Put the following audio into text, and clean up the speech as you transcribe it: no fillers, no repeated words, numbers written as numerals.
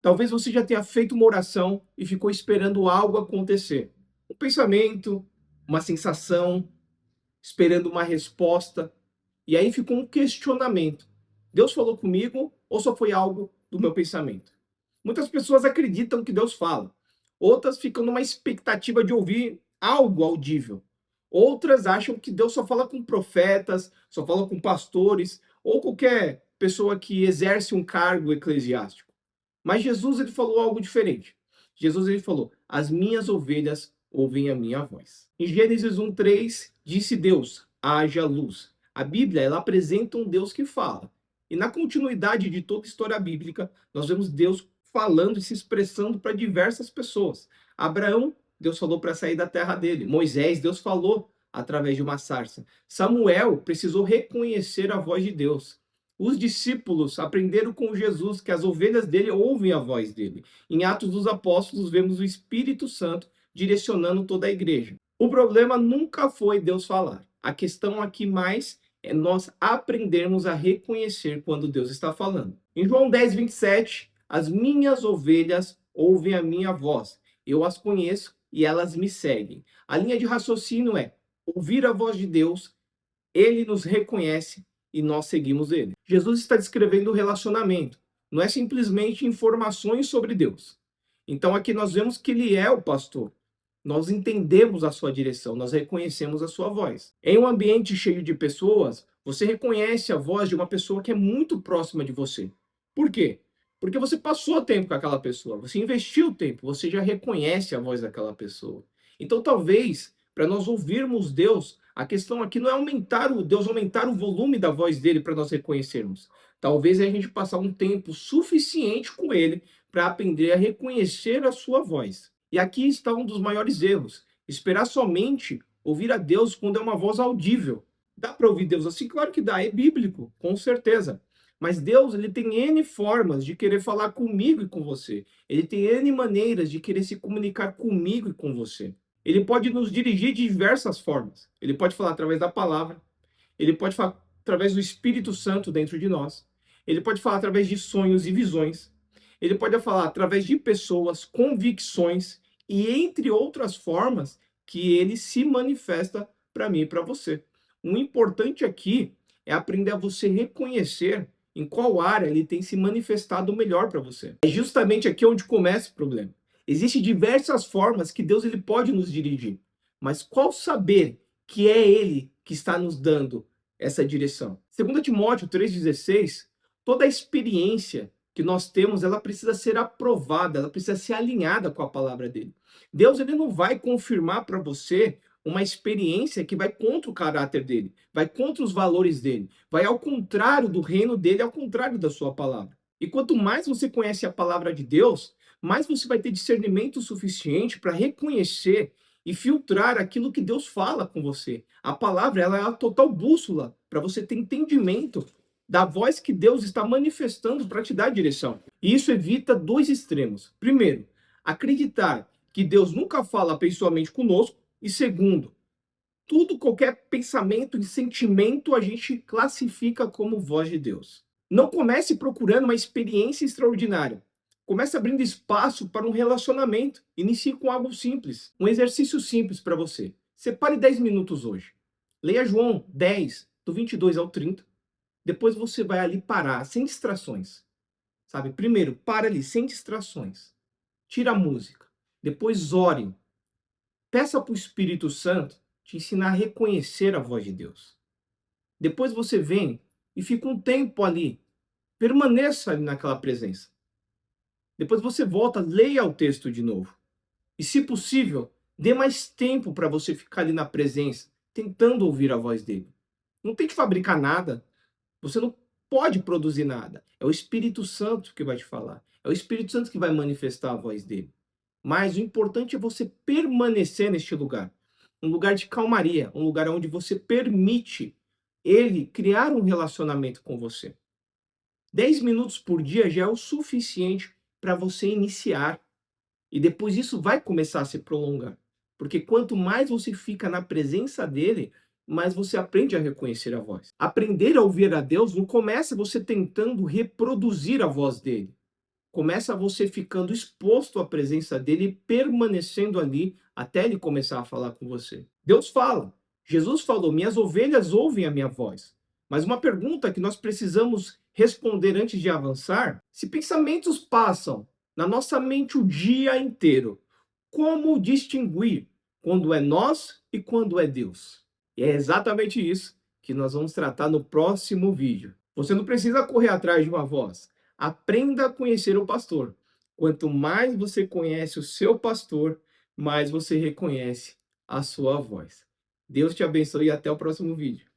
Talvez você já tenha feito uma oração e ficou esperando algo acontecer. Um pensamento, uma sensação, esperando uma resposta. E aí ficou um questionamento. Deus falou comigo ou só foi algo do meu pensamento? Muitas pessoas acreditam que Deus fala. Outras ficam numa expectativa de ouvir algo audível. Outras acham que Deus só fala com profetas, só fala com pastores ou qualquer pessoa que exerce um cargo eclesiástico. Mas Jesus ele falou algo diferente. Jesus ele falou: "As minhas ovelhas ouvem a minha voz". Em Gênesis 1:3 disse Deus: "Haja luz". A Bíblia ela apresenta um Deus que fala. E na continuidade de toda a história bíblica, nós vemos Deus falando e se expressando para diversas pessoas. Abraão, Deus falou para sair da terra dele. Moisés, Deus falou através de uma sarça. Samuel precisou reconhecer a voz de Deus. Os discípulos aprenderam com Jesus que as ovelhas dele ouvem a voz dele. Em Atos dos Apóstolos, vemos o Espírito Santo direcionando toda a igreja. O problema nunca foi Deus falar. A questão aqui mais é nós aprendermos a reconhecer quando Deus está falando. Em João 10:27, as minhas ovelhas ouvem a minha voz. Eu as conheço e elas me seguem. A linha de raciocínio é ouvir a voz de Deus, ele nos reconhece e nós seguimos ele. Jesus está descrevendo o relacionamento, não é simplesmente informações sobre Deus. Então aqui nós vemos que ele é o pastor. Nós entendemos a sua direção, nós reconhecemos a sua voz. Em um ambiente cheio de pessoas, você reconhece a voz de uma pessoa que é muito próxima de você. Por quê? Porque você passou tempo com aquela pessoa, você investiu tempo, você já reconhece a voz daquela pessoa. Então, talvez, para nós ouvirmos Deus, a questão aqui não é aumentar o volume da voz dele para nós reconhecermos. Talvez é a gente passar um tempo suficiente com ele para aprender a reconhecer a sua voz. E aqui está um dos maiores erros: esperar somente ouvir a Deus quando é uma voz audível. Dá para ouvir Deus assim? Claro que dá, é bíblico, com certeza. Mas Deus, ele tem N formas de querer falar comigo e com você. Ele tem N maneiras de querer se comunicar comigo e com você. Ele pode nos dirigir de diversas formas. Ele pode falar através da palavra, ele pode falar através do Espírito Santo dentro de nós, ele pode falar através de sonhos e visões, ele pode falar através de pessoas, convicções e entre outras formas que ele se manifesta para mim e para você. O importante aqui é aprender a você reconhecer em qual área ele tem se manifestado melhor para você. É justamente aqui onde começa o problema. Existem diversas formas que Deus ele pode nos dirigir, mas qual saber que é ele que está nos dando essa direção? Segundo Timóteo 3:16, toda a experiência que nós temos, ela precisa ser aprovada, ela precisa ser alinhada com a palavra dele. Deus ele não vai confirmar para você uma experiência que vai contra o caráter dele, vai contra os valores dele, vai ao contrário do reino dele, ao contrário da sua palavra. E quanto mais você conhece a palavra de Deus, mais você vai ter discernimento suficiente para reconhecer e filtrar aquilo que Deus fala com você. A palavra, ela é a total bússola para você ter entendimento da voz que Deus está manifestando para te dar direção. E isso evita dois extremos. Primeiro, acreditar que Deus nunca fala pessoalmente conosco. E segundo, tudo, qualquer pensamento e sentimento a gente classifica como voz de Deus. Não comece procurando uma experiência extraordinária. Comece abrindo espaço para um relacionamento. Inicie com algo simples, um exercício simples para você. Separe 10 minutos hoje. Leia João 10, do 22 ao 30. Depois você vai ali parar, sem distrações. Sabe? Primeiro, para ali, sem distrações. Tira a música. Depois ore. Peça para o Espírito Santo te ensinar a reconhecer a voz de Deus. Depois você vem e fica um tempo ali. Permaneça ali naquela presença. Depois você volta, leia o texto de novo. E, se possível, dê mais tempo para você ficar ali na presença, tentando ouvir a voz dele. Não tente fabricar nada. Você não pode produzir nada. É o Espírito Santo que vai te falar. É o Espírito Santo que vai manifestar a voz dele. Mas o importante é você permanecer neste lugar. Um lugar de calmaria, um lugar onde você permite ele criar um relacionamento com você. 10 minutos por dia já é o suficiente para você iniciar. E depois isso vai começar a se prolongar. Porque quanto mais você fica na presença dele, mais você aprende a reconhecer a voz. Aprender a ouvir a Deus não começa você tentando reproduzir a voz dele. começa você ficando exposto à presença dele e permanecendo ali até ele começar a falar com você. Deus fala. Jesus falou: "Minhas ovelhas ouvem a minha voz". Mas uma pergunta que nós precisamos responder antes de avançar: se pensamentos passam na nossa mente o dia inteiro, como distinguir quando é nós e quando é Deus? E é exatamente isso que nós vamos tratar no próximo vídeo. Você não precisa correr atrás de uma voz. Aprenda a conhecer o pastor. Quanto mais você conhece o seu pastor, mais você reconhece a sua voz. Deus te abençoe e até o próximo vídeo.